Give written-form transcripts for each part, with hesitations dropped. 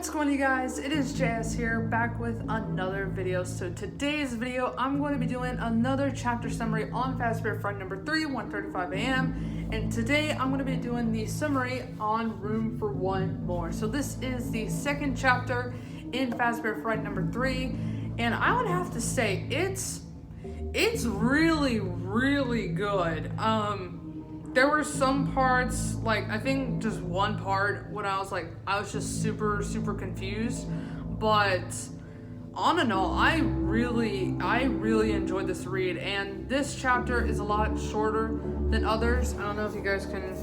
What's going on, you guys? It is JS here, back with another video. So today's video, I'm going to be doing another chapter summary on Fazbear Friday number 3, 1:35 a.m. And today I'm going to be doing the summary on Room for One More. So this is the second chapter in Fazbear Friday number 3, and I would have to say it's really good. There were some parts, like I think just one part when I was just super confused, but on and all, I really enjoyed this read, and this chapter is a lot shorter than others. I don't know if you guys can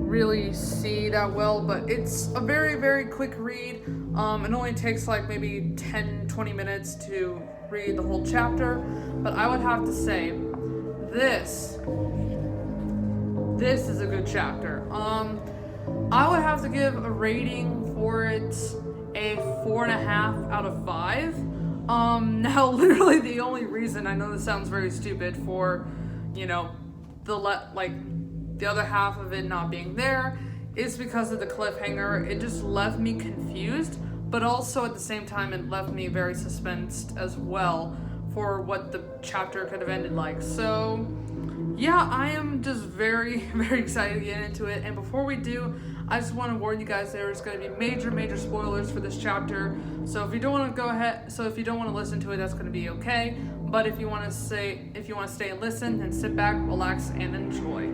really see that well, but it's a very quick read. It only takes like maybe 10-20 minutes to read the whole chapter, but I would have to say this is a good chapter. I would have to give a rating for it a 4.5 out of 5. Now literally the only reason, I know this sounds very stupid, for, you know, the other half of it not being there is because of the cliffhanger. It just left me confused, but also at the same time it left me very suspensed as well for what the chapter could have ended like. So yeah, I am just very excited to get into it. And before we do, I just want to warn you guys there's going to be major spoilers for this chapter. So if you don't want to listen to it, that's going to be okay. But if you want to stay and listen, then sit back, relax, and enjoy.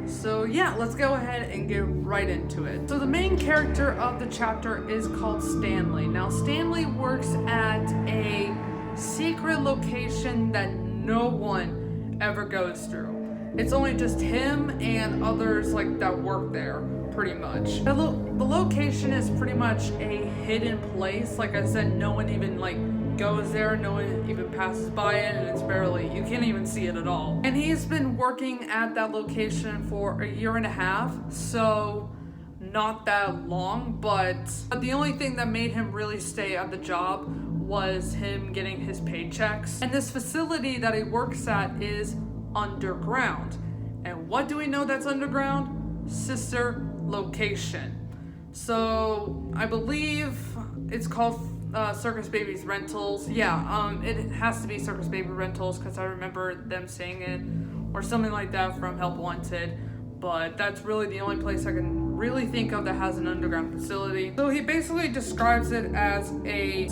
So yeah, let's go ahead and get right into it. So the main character of the chapter is called Stanley. Now Stanley works at a secret location that no one ever goes through. It's only just him and others that work there, pretty much. The location is pretty much a hidden place. Like I said, no one even goes there, no one even passes by it, and you can't even see it at all. And he's been working at that location for 1.5 years, so not that long, but the only thing that made him really stay at the job was him getting his paychecks. And this facility that he works at is underground. And what do we know that's underground? Sister location. So I believe it's called Circus Baby's Rentals. Yeah, it has to be Circus Baby Rentals because I remember them saying it, or something like that from Help Wanted. But that's really the only place I can really think of that has an underground facility. So he basically describes it as it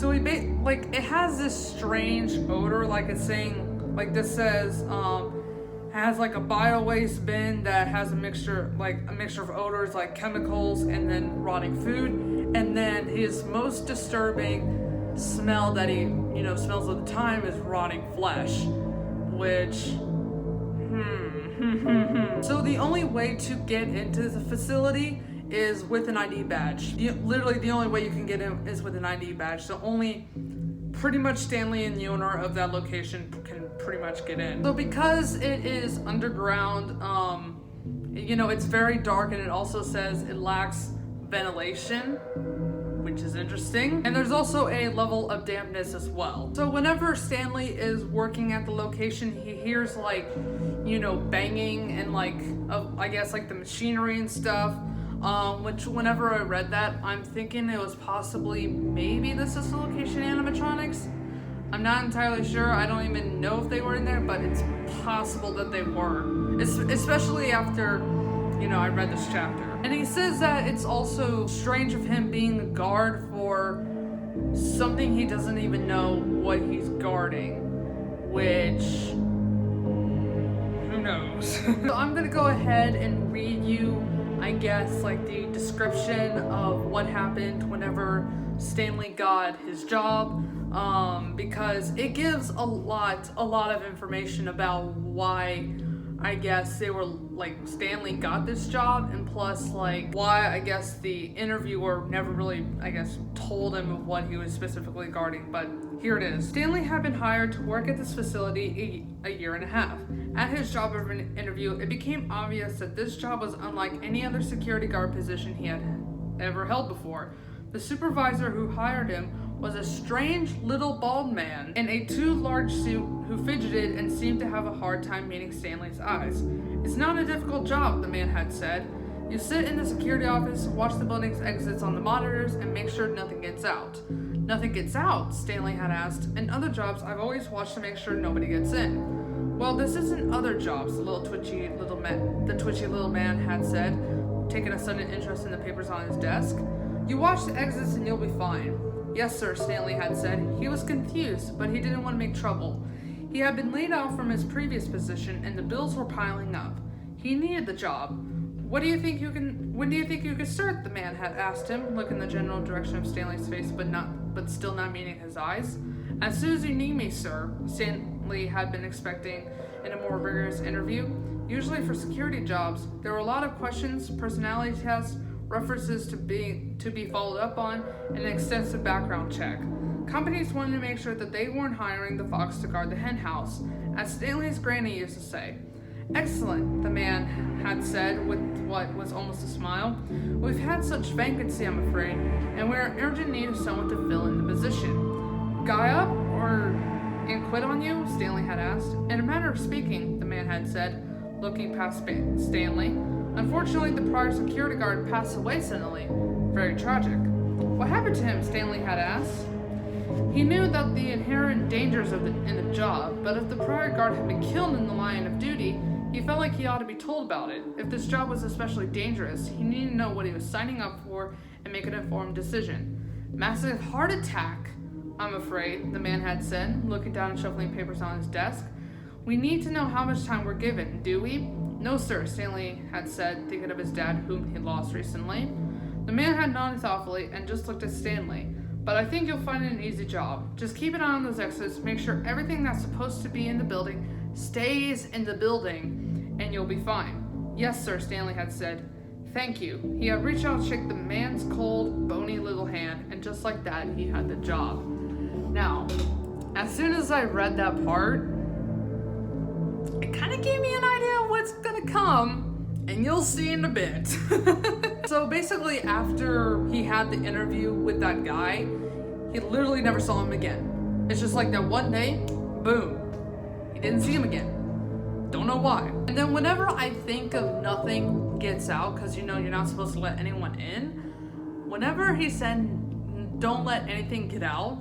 has this strange odor, this says has a bio waste bin that has a mixture of odors like chemicals and then rotting food, and then his most disturbing smell that he smells all the time is rotting flesh, which So the only way to get into the facility is with an ID badge. Literally the only way you can get in is with an ID badge. So only pretty much Stanley and the owner of that location can pretty much get in. So because it is underground, it's very dark, and it also says it lacks ventilation, which is interesting. And there's also a level of dampness as well. So whenever Stanley is working at the location, he hears banging and the machinery and stuff. Which whenever I read that, I'm thinking it was possibly maybe the sister location animatronics. I'm not entirely sure. I don't even know if they were in there, but it's possible that they were. Especially after, I read this chapter. And he says that it's also strange of him being a guard for something he doesn't even know what he's guarding, which, who knows? So I'm gonna go ahead and read you, I guess, the description of what happened whenever Stanley got his job, because it gives a lot of information about why, I guess, they were Stanley got this job, and plus why, I guess, the interviewer never really, told him of what he was specifically guarding. But here it is. Stanley had been hired to work at this facility a 1.5 years. At his job interview, it became obvious that this job was unlike any other security guard position he had ever held before. The supervisor who hired him was a strange little bald man in a too large suit who fidgeted and seemed to have a hard time meeting Stanley's eyes. "It's not a difficult job," the man had said. You sit in the security office, watch the building's exits on the monitors, and make sure nothing gets out. Nothing gets out? Stanley had asked. In other jobs, I've always watched to make sure nobody gets in. Well, this isn't other jobs, the twitchy little man had said, taking a sudden interest in the papers on his desk. You watch the exits and you'll be fine. Yes, sir, Stanley had said. He was confused, but he didn't want to make trouble. He had been laid off from his previous position, and the bills were piling up. He needed the job. When do you think you can start? The man had asked him, looking the general direction of Stanley's face, but still not meeting his eyes. As soon as you need me, sir, Stanley had been expecting in a more rigorous interview. Usually for security jobs, there were a lot of questions, personality tests, references to be followed up on, and an extensive background check. Companies wanted to make sure that they weren't hiring the fox to guard the hen house, as Stanley's granny used to say. Excellent, the man had said with what was almost a smile. We've had such vacancy, I'm afraid, and we're in urgent need of someone to fill in the position. Guy up and quit on you? Stanley had asked. In a manner of speaking, the man had said, looking past Stanley. Unfortunately, the prior security guard passed away suddenly. Very tragic. What happened to him? Stanley had asked. He knew that the inherent dangers in the job, but if the prior guard had been killed in the line of duty, he felt like he ought to be told about it. If this job was especially dangerous, he needed to know what he was signing up for and make an informed decision. Massive heart attack, I'm afraid, the man had said, looking down and shuffling papers on his desk. We need to know how much time we're given, do we? No, sir, Stanley had said, thinking of his dad, whom he lost recently. The man had nodded thoughtfully and just looked at Stanley. But I think you'll find it an easy job. Just keep an eye on those exits, make sure everything that's supposed to be in the building stays in the building, and you'll be fine. Yes, sir, Stanley had said. Thank you. He had reached out and shook the man's cold, bony little hand, and just like that, he had the job. Now, as soon as I read that part, it kind of gave me an idea of what's gonna come, and you'll see in a bit. So basically, after he had the interview with that guy, he literally never saw him again. It's just like that one day, boom, he didn't see him again. Don't know why. And then whenever I think of nothing gets out, because you know you're not supposed to let anyone in, whenever he said don't let anything get out,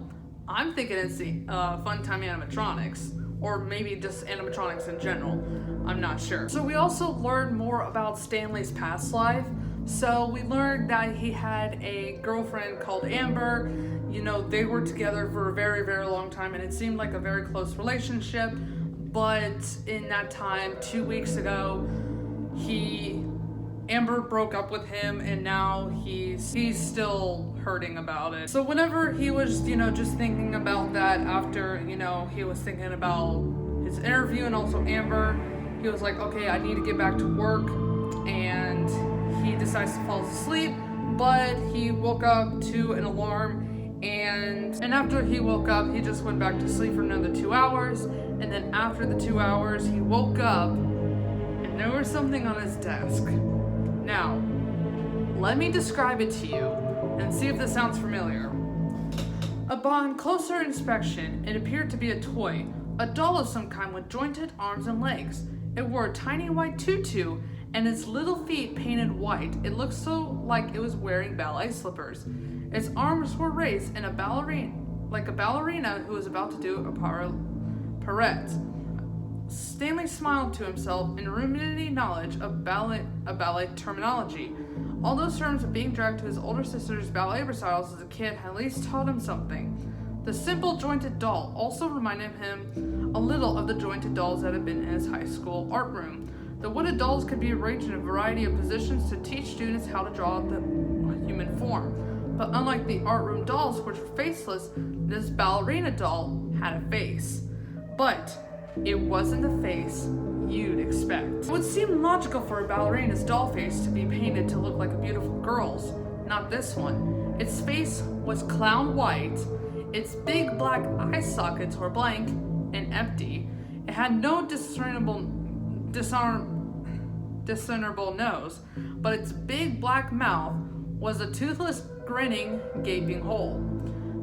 I'm thinking it's the Fun Time Animatronics, or maybe just animatronics in general. I'm not sure. So we also learned more about Stanley's past life. So we learned that he had a girlfriend called Amber. You know, they were together for a very, very long time, and it seemed like a very close relationship. But in that time, 2 weeks ago, Amber broke up with him, and now he's still hurting about it. So whenever he was, just thinking about that after, he was thinking about his interview and also Amber, he was like, okay, I need to get back to work, and he decides to fall asleep, but he woke up to an alarm, and after he woke up, he just went back to sleep for another 2 hours, and then after the 2 hours, he woke up, and there was something on his desk. Now, let me describe it to you, and see if this sounds familiar. Upon closer inspection, it appeared to be a toy, a doll of some kind with jointed arms and legs. It wore a tiny white tutu, and its little feet painted white. It looked so like it was wearing ballet slippers. Its arms were raised in a ballerina who was about to do a pirouette. Stanley smiled to himself in ruminating knowledge of ballet terminology. All those terms of being dragged to his older sister's ballet recitals as a kid had at least taught him something. The simple jointed doll also reminded him a little of the jointed dolls that had been in his high school art room. The wooden dolls could be arranged in a variety of positions to teach students how to draw the human form. But unlike the art room dolls, which were faceless, this ballerina doll had a face. But it wasn't the face you'd expect. It would seem logical for a ballerina's doll face to be painted to look like a beautiful girl's. Not this one. Its face was clown white. Its big black eye sockets were blank and empty. It had no discernible nose, but its big black mouth was a toothless, grinning, gaping hole.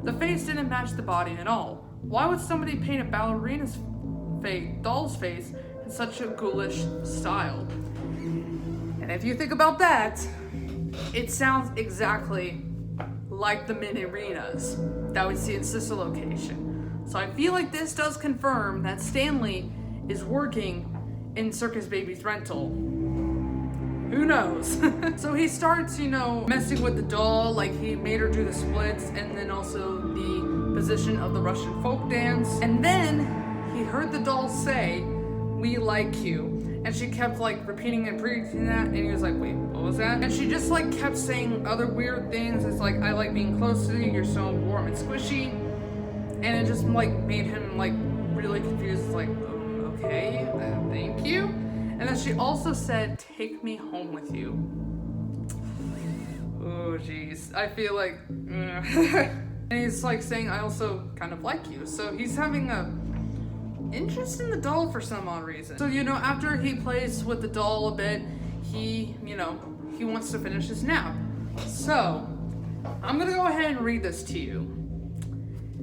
The face didn't match the body at all. Why would somebody paint a ballerina's doll's face in such a ghoulish style? And if you think about that, it sounds exactly like the mini arenas that we see in Sister Location. So I feel like this does confirm that Stanley is working in Circus Baby's rental. Who knows? So he starts, messing with the doll, like he made her do the splits and then also the position of the Russian folk dance. And then he heard the doll say, "We like you." And she kept like repeating and repeating that, and he was like, "Wait, what was that?" And she just like kept saying other weird things. It's like, "I like being close to you, you're so warm and squishy." And it just like made him like really confused. It's like, okay, thank you. And then she also said, "Take me home with you." Oh jeez, I feel like and he's like saying, "I also kind of like you." So he's having a interest in the doll for some odd reason. So after he plays with the doll a bit, he wants to finish his nap. So I'm gonna go ahead and read this to you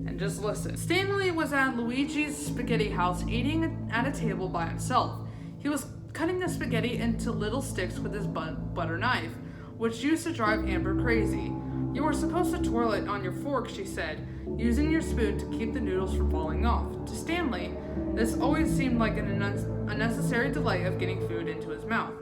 and just listen. Stanley was at Luigi's spaghetti house eating at a table by himself. He was cutting the spaghetti into little sticks with his butter knife, which used to drive Amber crazy. "You were supposed to twirl it on your fork," she said, using your spoon to keep the noodles from falling off. To Stanley, this always seemed like an unnecessary delay of getting food into his mouth.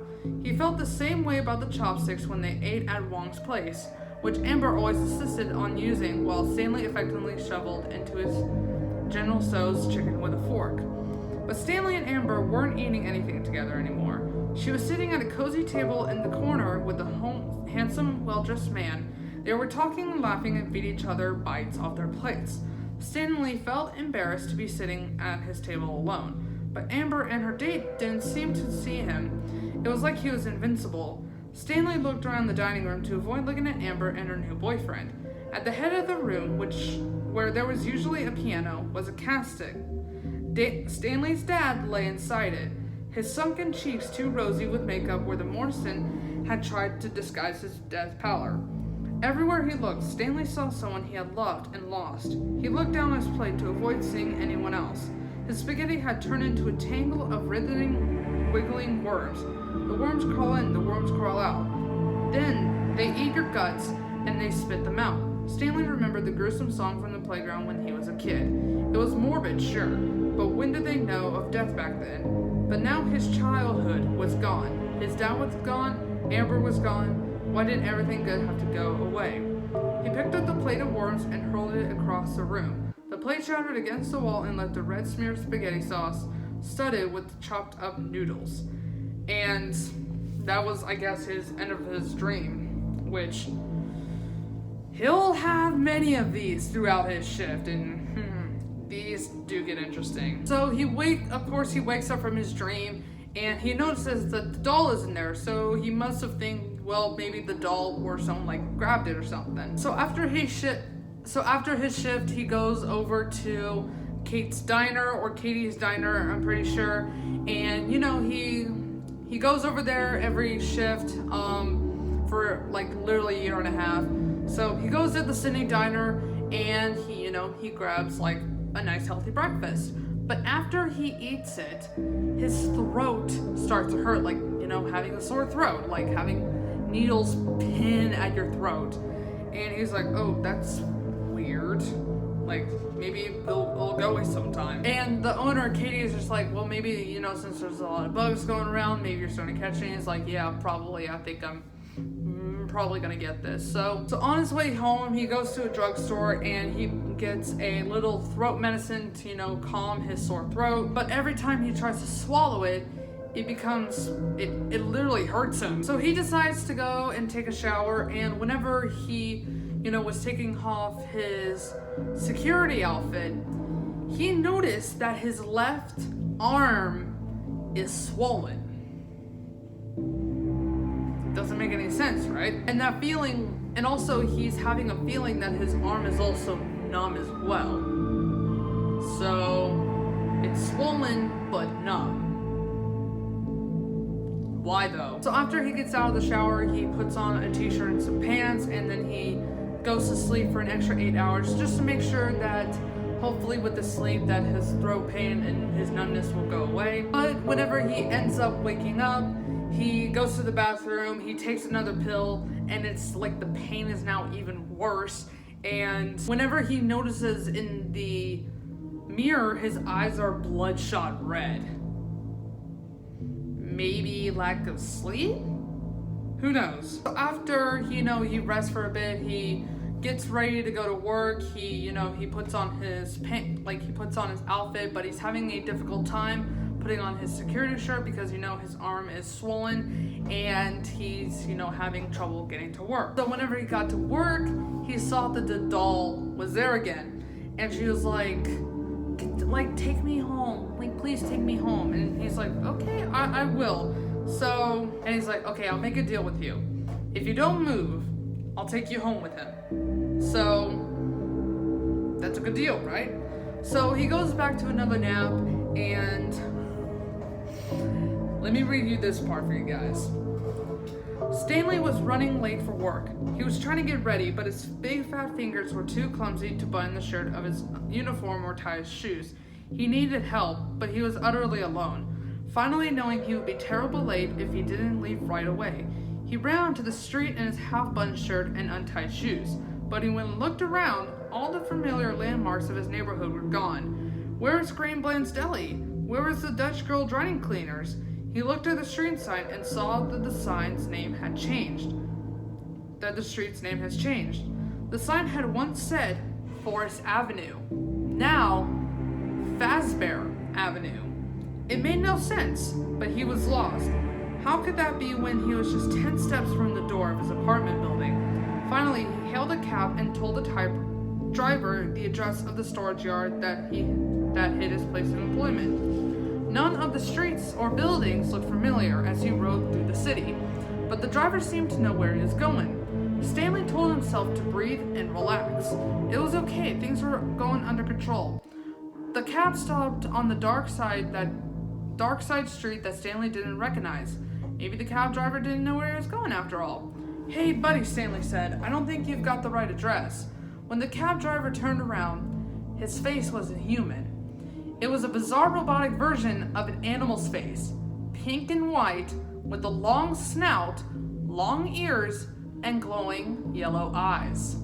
He felt the same way about the chopsticks when they ate at Wong's place, which Amber always insisted on using while Stanley effectively shoveled into his General Tso's chicken with a fork. But Stanley and Amber weren't eating anything together anymore. She was sitting at a cozy table in the corner with a handsome, well-dressed man. They were talking and laughing and feed each other bites off their plates. Stanley felt embarrassed to be sitting at his table alone, but Amber and her date didn't seem to see him. It was like he was invincible. Stanley looked around the dining room to avoid looking at Amber and her new boyfriend. At the head of the room, where there was usually a piano, was a casket. Stanley's dad lay inside it, his sunken cheeks too rosy with makeup where the Morrison had tried to disguise his dad's pallor. Everywhere he looked, Stanley saw someone he had loved and lost. He looked down his plate to avoid seeing anyone else. His spaghetti had turned into a tangle of writhing, wiggling worms. The worms crawl in, the worms crawl out. Then they eat your guts and they spit them out. Stanley remembered the gruesome song from the playground when he was a kid. It was morbid, sure, but when did they know of death back then? But now his childhood was gone. His dad was gone, Amber was gone. Why did everything good have to go away? He picked up the plate of worms and hurled it across the room. The plate shattered against the wall and left a red smear of spaghetti sauce studded with chopped up noodles. And that was, I guess, his end of his dream, which he'll have many of these throughout his shift, and these do get interesting. So he wakes up from his dream, and he notices that the doll isn't there, so he must have think, well, maybe the doll or someone like grabbed it or something. So after his shift, he goes over to Katie's diner, I'm pretty sure, and he goes over there every shift for like literally a year and a half. So he goes to the Sydney diner and he grabs like a nice healthy breakfast. But after he eats it, his throat starts to hurt, like, having a sore throat, like having needles pin at your throat. And he's like, "Oh, that's weird. Like, maybe it'll go away sometime." And the owner, Katie, is just like, "Well, maybe, since there's a lot of bugs going around, maybe you're starting to catch it." And he's like, "Yeah, probably. I think I'm probably gonna get this." So on his way home, he goes to a drugstore and he gets a little throat medicine to, calm his sore throat. But every time he tries to swallow it, it literally hurts him. So he decides to go and take a shower, and whenever he, was taking off his security outfit, he noticed that his left arm is swollen. Doesn't make any sense, right? And that feeling, and also he's having a feeling that his arm is also numb as well. So it's swollen but numb. Why though? So after he gets out of the shower, he puts on a t-shirt and some pants, and then he goes to sleep for an extra 8 hours just to make sure that hopefully with the sleep that his throat pain and his numbness will go away. But whenever he ends up waking up, he goes to the bathroom, he takes another pill, and it's like the pain is now even worse. And whenever he notices in the mirror, his eyes are bloodshot red. Maybe lack of sleep? Who knows? After, he rests for a bit, he gets ready to go to work. He puts on his he puts on his outfit, but he's having a difficult time putting on his security shirt because his arm is swollen and he's having trouble getting to work. So whenever he got to work, he saw that the doll was there again, and she was like take me home, please take me home. And he's like, okay, I will. So, and he's like, okay, I'll make a deal with you. If you don't move, I'll take you home with him. So that's a good deal, right? So he goes back to another nap, and let me read you this part for you guys. Stanley was running late for work. He was trying to get ready, but his big fat fingers were too clumsy to button the shirt of his uniform or tie his shoes. He needed help, but he was utterly alone. Finally, knowing he would be terribly late if he didn't leave right away, he ran onto the street in his half-buttoned shirt and untied shoes. But when he looked around, all the familiar landmarks of his neighborhood were gone. Where was Grain Bland's Deli? Where was the Dutch Girl Drying Cleaners? He looked at the street sign and saw that the street's name has changed. The sign had once said Forest Avenue. Now, Fazbear Avenue. It made no sense, but he was lost. How could that be when he was just 10 steps from the door of his apartment building? Finally, he hailed a cab and told the driver the address of the storage yard that hid his place of employment. None of the streets or buildings looked familiar as he rode through the city, but the driver seemed to know where he was going. Stanley told himself to breathe and relax. It was okay, things were going under control. The cab stopped on the dark side street that Stanley didn't recognize. Maybe the cab driver didn't know where he was going after all. Hey buddy, Stanley said, I don't think you've got the right address. When the cab driver turned around, his face wasn't human. It was a bizarre robotic version of an animal's face, pink and white, with a long snout, long ears, and glowing yellow eyes.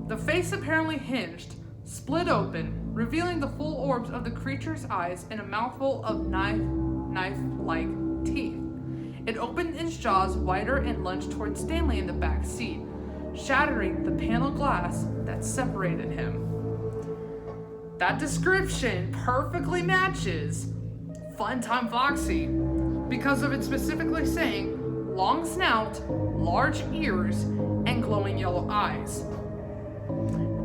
The face apparently hinged, split open, revealing the full orbs of the creature's eyes and a mouthful of knife-like teeth. It opened its jaws wider and lunged toward Stanley in the back seat, shattering the panel glass that separated him. That description perfectly matches Funtime Foxy because of it specifically saying long snout, large ears, and glowing yellow eyes.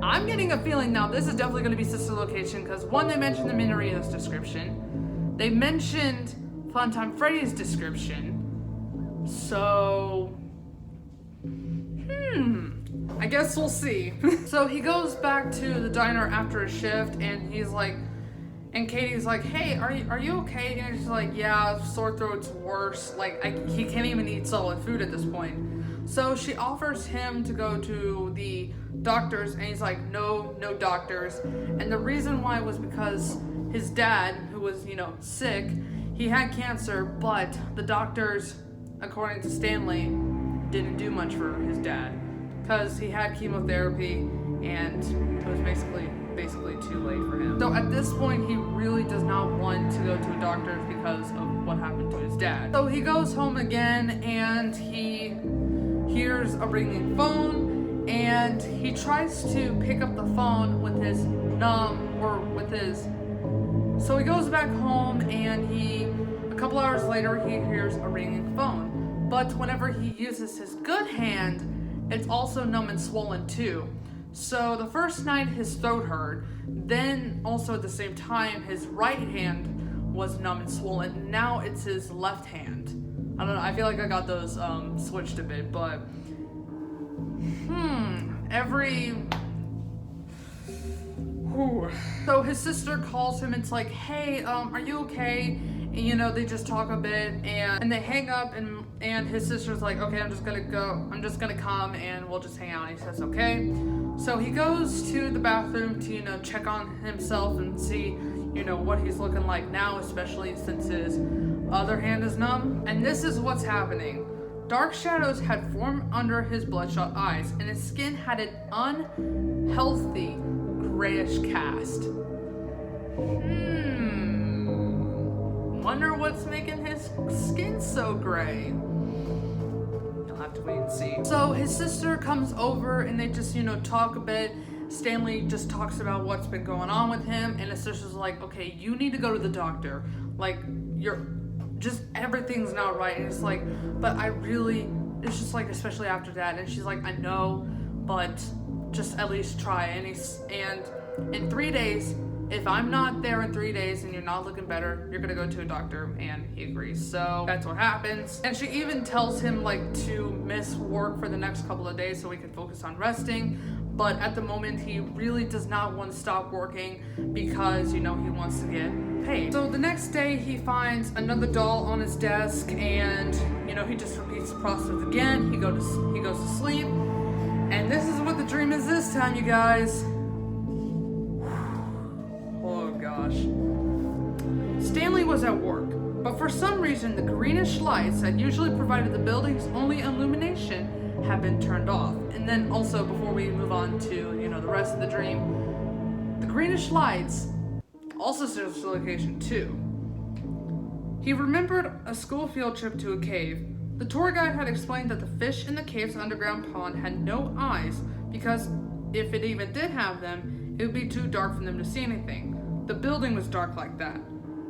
I'm getting a feeling now this is definitely going to be Sister Location because one, they mentioned the Minarino's description. They mentioned Funtime Freddy's description. So, I guess we'll see. So he goes back to the diner after a shift, and he's like, and Katie's like, hey, are you okay? And he's like, yeah, sore throat's worse. He can't even eat solid food at this point. So she offers him to go to the doctors, and he's like, no doctors. And the reason why was because his dad, who was, sick, he had cancer, but the doctors, according to Stanley, didn't do much for his dad because he had chemotherapy and it was basically too late for him. So at this point, he really does not want to go to a doctor because of what happened to his dad. So he goes home again and he hears a ringing phone, and he tries to pick up the phone with his so he goes back home, and a couple hours later, he hears a ringing phone. But whenever he uses his good hand, it's also numb and swollen too. So the first night his throat hurt, then also at the same time his right hand was numb and swollen. Now it's his left hand. I don't know, I feel like I got those switched a bit, but So his sister calls him. It's like, hey, are you okay? And, they just talk a bit, and they hang up, and his sister's like, okay, I'm just gonna come, and we'll just hang out. And he says, okay. So he goes to the bathroom to, check on himself and see, what he's looking like now, especially since his other hand is numb. And this is what's happening. Dark shadows had formed under his bloodshot eyes, and his skin had an unhealthy grayish cast. Wonder what's making his skin so gray. You'll have to wait and see. So his sister comes over and they just, talk a bit. Stanley just talks about what's been going on with him, and his sister's like, okay, you need to go to the doctor. Like, everything's not right. And it's like, but it's just like, especially after that. And she's like, I know, but just at least try. And in 3 days, if I'm not there in 3 days and you're not looking better, you're gonna go to a doctor. And he agrees. So that's what happens. And she even tells him to miss work for the next couple of days so he can focus on resting. But at the moment, he really does not want to stop working because, he wants to get paid. So the next day, he finds another doll on his desk, and, he just repeats the process again. He goes to sleep. And this is what the dream is this time, you guys. Oh, gosh. Stanley was at work, but for some reason, the greenish lights that usually provided the building's only illumination have been turned off. And then also, before we move on to, the rest of the dream, the greenish lights also serves the location too. He remembered a school field trip to a cave. The tour guide had explained that the fish in the cave's underground pond had no eyes because if it even did have them, it would be too dark for them to see anything. The building was dark like that.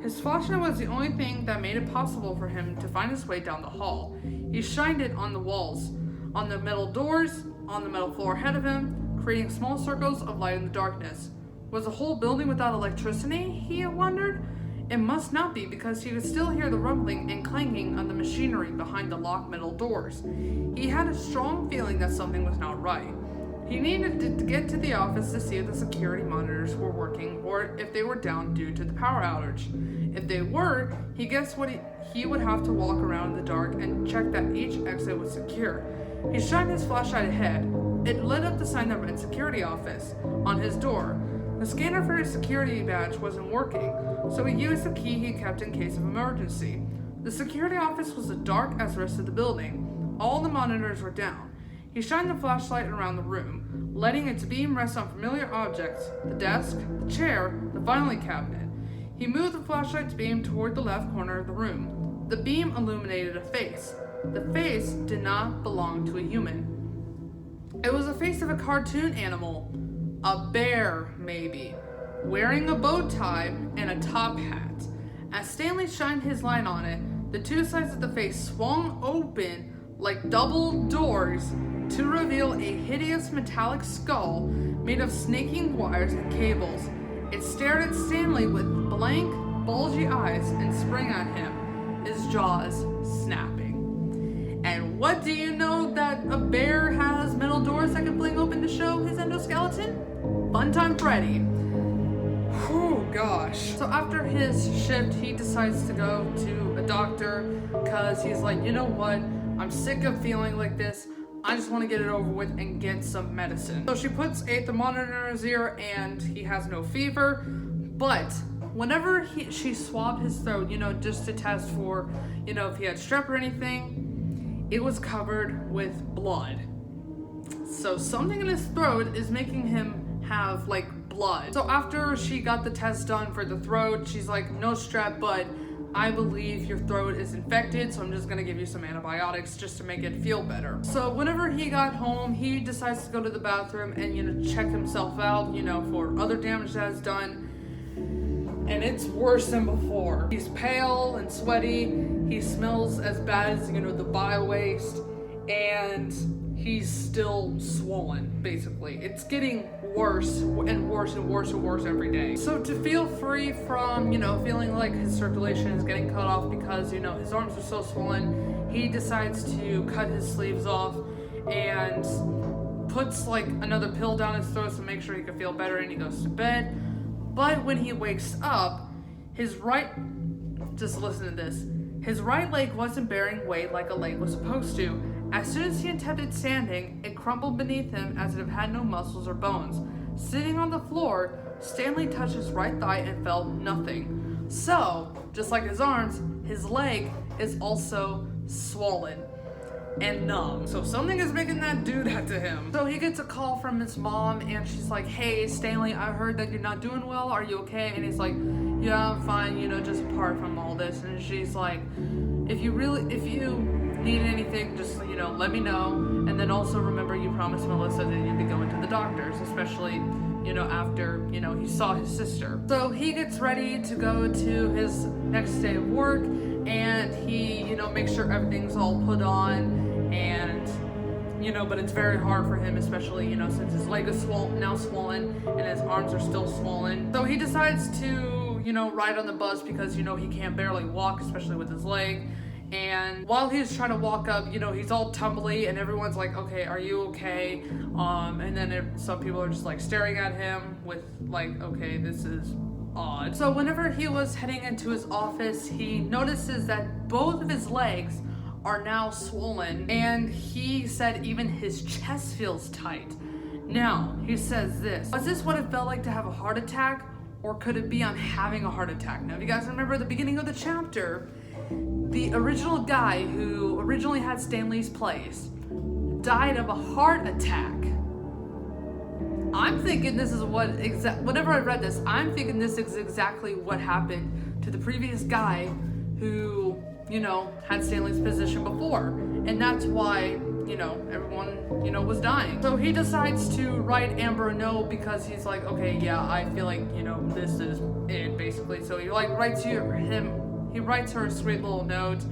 His flashlight was the only thing that made it possible for him to find his way down the hall. He shined it on the walls, on the metal doors, on the metal floor ahead of him, creating small circles of light in the darkness. Was the whole building without electricity, he had wondered? It must not be, because he could still hear the rumbling and clanging of the machinery behind the locked metal doors. He had a strong feeling that something was not right. He needed to get to the office to see if the security monitors were working or if they were down due to the power outage. If they were, he guessed he would have to walk around in the dark and check that each exit was secure. He shined his flashlight ahead. It lit up the sign that read security office on his door. The scanner for his security badge wasn't working, so he used the key he kept in case of emergency. The security office was as dark as the rest of the building. All the monitors were down. He shined the flashlight around the room, letting its beam rest on familiar objects, the desk, the chair, the filing cabinet. He moved the flashlight's beam toward the left corner of the room. The beam illuminated a face. The face did not belong to a human. It was the face of a cartoon animal, a bear maybe, wearing a bow tie and a top hat. As Stanley shined his light on it, the two sides of the face swung open like double doors to reveal a hideous metallic skull made of snaking wires and cables. It stared at Stanley with blank, bulgy eyes and sprang at him, his jaws snapping. And what do you know that a bear has metal doors that can fling open to show his endoskeleton? Funtime Freddy. Oh gosh. So after his shift, he decides to go to a doctor because he's like, you know what? I'm sick of feeling like this. I just want to get it over with and get some medicine. So she puts a thermometer in his ear and he has no fever. But whenever she swabbed his throat, just to test for, if he had strep or anything, it was covered with blood. So something in his throat is making him have blood. So after she got the test done for the throat, she's like, no strep, but I believe your throat is infected, so I'm just gonna give you some antibiotics just to make it feel better. So whenever he got home, he decides to go to the bathroom and, check himself out, for other damage that is done. And it's worse than before. He's pale and sweaty. He smells as bad as, the bio waste. And he's still swollen, basically. It's getting worse and worse and worse and worse every day. So to feel free from, feeling like his circulation is getting cut off because, his arms are so swollen, he decides to cut his sleeves off and puts another pill down his throat to make sure he can feel better, and he goes to bed. But when he wakes up, just listen to this, his right leg wasn't bearing weight like a leg was supposed to, As soon as he attempted standing, it crumbled beneath him as if it had no muscles or bones. Sitting on the floor, Stanley touched his right thigh and felt nothing. So, just like his arms, his leg is also swollen and numb. So something is making that do that to him. So he gets a call from his mom and she's like, hey Stanley, I heard that you're not doing well. Are you okay? And he's like, yeah, I'm fine, just apart from all this. And she's like, if you need anything, just, let me know. And then also remember you promised Melissa that you'd be going to the doctors, especially, after, he saw his sister. So he gets ready to go to his next day of work and he, makes sure everything's all put on and, but it's very hard for him, especially, since his leg is now swollen and his arms are still swollen. So he decides to, ride on the bus because, he can't barely walk, especially with his leg. And while he's trying to walk up, he's all tumbly and everyone's like, okay, are you okay? And then some people are just like staring at him with like, okay, this is odd. So whenever he was heading into his office, he notices that both of his legs are now swollen. And he said even his chest feels tight. Now, he says this, was this what it felt like to have a heart attack? Or could it be I'm having a heart attack? Now, if you guys remember the beginning of the chapter, the original guy who originally had Stanley's place died of a heart attack. I'm thinking this is whenever I read this, I'm thinking this is exactly what happened to the previous guy who, had Stanley's position before. And that's why, everyone, was dying. So he decides to write Amber a note because he's like, okay, yeah, I feel like, this is it, basically. So he writes her a sweet little note,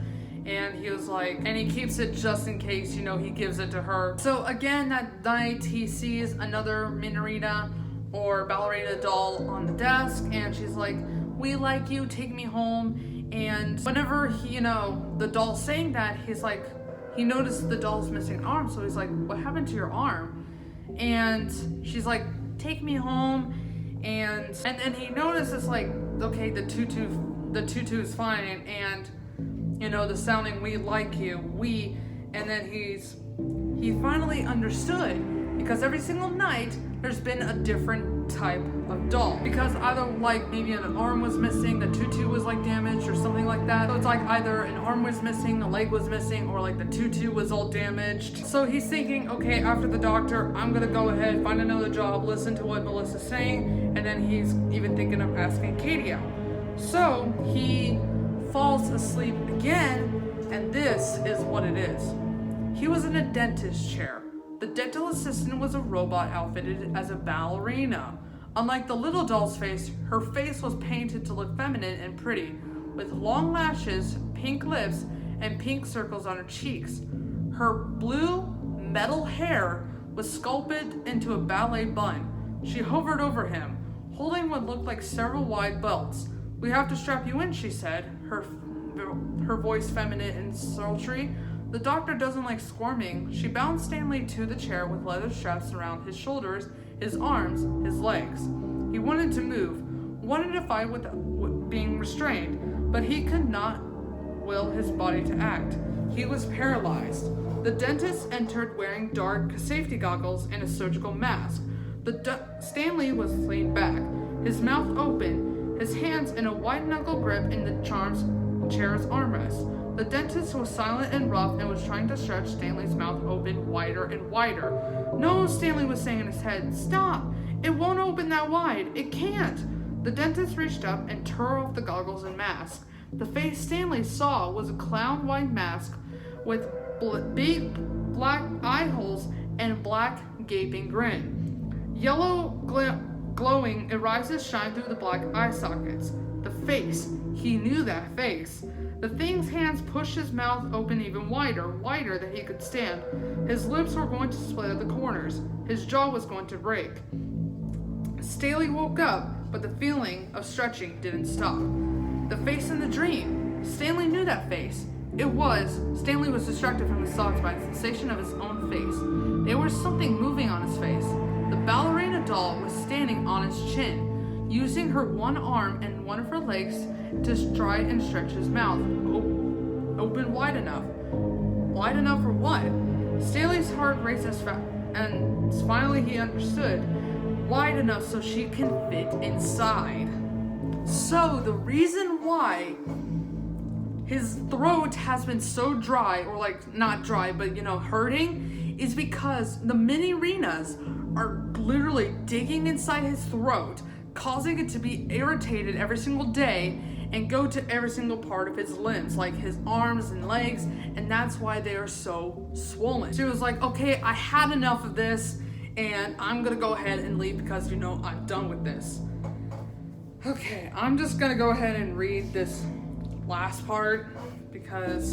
and he was like, and he keeps it just in case, he gives it to her. So again, that night he sees another Minorita or ballerina doll on the desk, and she's like, we like you, take me home. And whenever he, the doll's saying that, he's like, he noticed the doll's missing an arm, so he's like, what happened to your arm? And she's like, take me home. And then he notices like, okay, the tutu is fine, and the sounding we like you, and then he finally understood, because every single night there's been a different type of doll, because either like maybe an arm was missing, the tutu was like damaged or something like that. So it's like either an arm was missing, a leg was missing, or like the tutu was all damaged. So he's thinking, okay, after the doctor, I'm gonna go ahead, find another job, listen to what Melissa's saying, and then he's even thinking of asking Katie out. So he falls asleep again, and this is what it is. He was in a dentist chair. The dental assistant was a robot outfitted as a ballerina. Unlike the little doll's face, her face was painted to look feminine and pretty, with long lashes, pink lips, and pink circles on her cheeks. Her blue metal hair was sculpted into a ballet bun. She hovered over him, holding what looked like several wide belts. We have to strap you in, she said, her voice feminine and sultry. The doctor doesn't like squirming. She bound Stanley to the chair with leather straps around his shoulders, his arms, his legs. He wanted to move, wanted to fight with being restrained, but he could not will his body to act. He was paralyzed. The dentist entered wearing dark safety goggles and a surgical mask. Stanley was leaned back, his mouth open, his hands in a white-knuckle grip in the chair's armrest. The dentist was silent and rough and was trying to stretch Stanley's mouth open wider and wider. No, Stanley was saying in his head, stop! It won't open that wide. It can't. The dentist reached up and tore off the goggles and mask. The face Stanley saw was a clown-white mask with big black eye holes and a black gaping grin. Yellow glowing irises shine through the black eye sockets. The face. He knew that face. The thing's hands pushed his mouth open even wider than he could stand. His lips were going to split at the corners. His jaw was going to break. Stanley woke up, but the feeling of stretching didn't stop. The face in the dream. Stanley knew that face. Stanley was distracted from his thoughts by the sensation of his own face. There was something moving on his face. The ballerina doll was standing on his chin, using her one arm and one of her legs to try and stretch his mouth open wide enough. Wide enough for what? Staley's heart races fast, and finally he understood. Wide enough so she can fit inside. So the reason why his throat has been so dry, or like not dry, but hurting, is because the mini Renas are literally digging inside his throat, causing it to be irritated every single day and go to every single part of his limbs, like his arms and legs, and that's why they are so swollen. She was like, okay, I had enough of this, and I'm gonna go ahead and leave because I'm done with this. Okay, I'm just gonna go ahead and read this last part because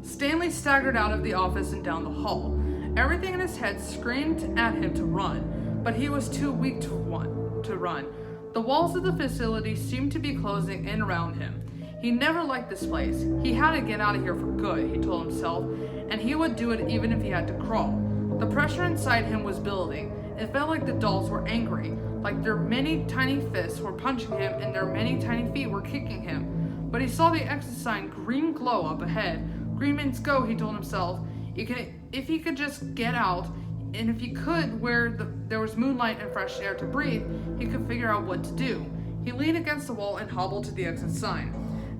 Stanley staggered out of the office and down the hall. Everything in his head screamed at him to run, but he was too weak to run. The walls of the facility seemed to be closing in around him. He never liked this place. He had to get out of here for good, he told himself, and he would do it even if he had to crawl. The pressure inside him was building. It felt like the dolls were angry, like their many tiny fists were punching him and their many tiny feet were kicking him. But he saw the exit sign green glow up ahead. Green means go, he told himself. If he could just get out, and if he could, where there was moonlight and fresh air to breathe, he could figure out what to do. He leaned against the wall and hobbled to the exit sign.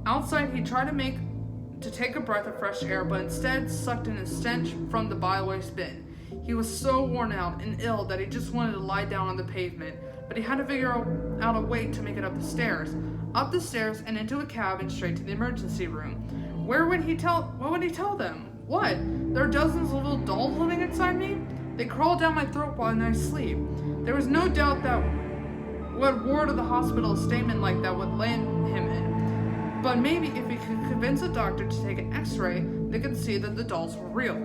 Outside, he tried to take a breath of fresh air, but instead sucked in a stench from the by-waste bin. He was so worn out and ill that he just wanted to lie down on the pavement, but he had to figure out a way to make it up the stairs and into a cab and straight to the emergency room. What would he tell them? What? There are dozens of little dolls living inside me? They crawl down my throat while I sleep. There was no doubt that what ward of the hospital a statement like that would land him in. But maybe if he could convince a doctor to take an x-ray, they could see that the dolls were real.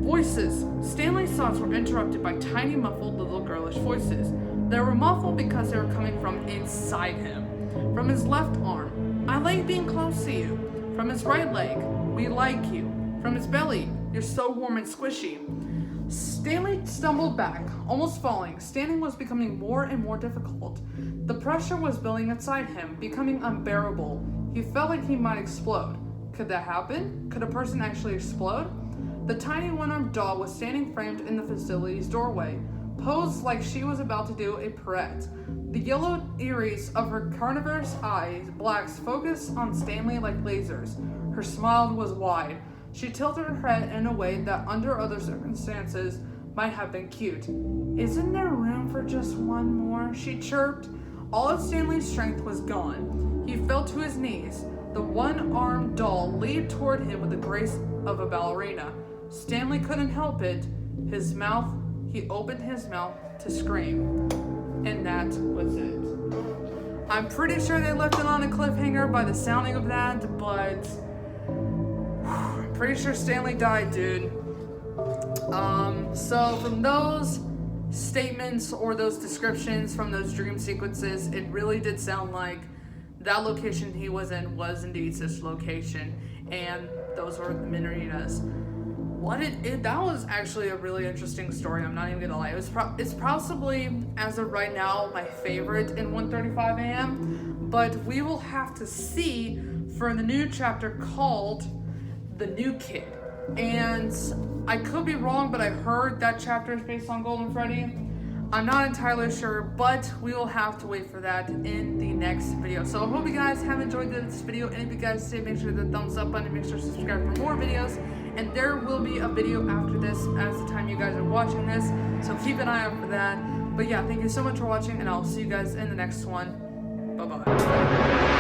Voices. Stanley's thoughts were interrupted by tiny, muffled, little girlish voices. They were muffled because they were coming from inside him. From his left arm, I like being close to you. From his right leg, we like you. From his belly, you're so warm and squishy. Stanley stumbled back, almost falling. Standing was becoming more and more difficult. The pressure was building inside him, becoming unbearable. He felt like he might explode. Could that happen? Could a person actually explode? The tiny one-armed doll was standing framed in the facility's doorway, posed like she was about to do a pirouette. The yellow iris of her carnivorous eyes, blacks, focused on Stanley like lasers. Her smile was wide. She tilted her head in a way that under other circumstances might have been cute. Isn't there room for just one more? She chirped. All of Stanley's strength was gone. He fell to his knees. The one-armed doll leaped toward him with the grace of a ballerina. Stanley couldn't help it. He opened his mouth to scream. And that was it. I'm pretty sure they left it on a cliffhanger by the sounding of that, but I'm pretty sure Stanley died, dude. So from those statements or those descriptions from those dream sequences, it really did sound like that location he was in was indeed such location, and those were the Minaritas. That was actually a really interesting story. I'm not even gonna lie. It's possibly, as of right now, my favorite in 1:35 a.m. But we will have to see for the new chapter called The New Kid. And I could be wrong, but I heard that chapter is based on Golden Freddy. I'm not entirely sure, but we will have to wait for that in the next video. So I hope you guys have enjoyed this video, and if you guys did, make sure to hit the thumbs up button, make sure to subscribe for more videos, and there will be a video after this as the time you guys are watching this, so keep an eye out for that. But yeah, thank you so much for watching, and I'll see you guys in the next one. Bye-bye.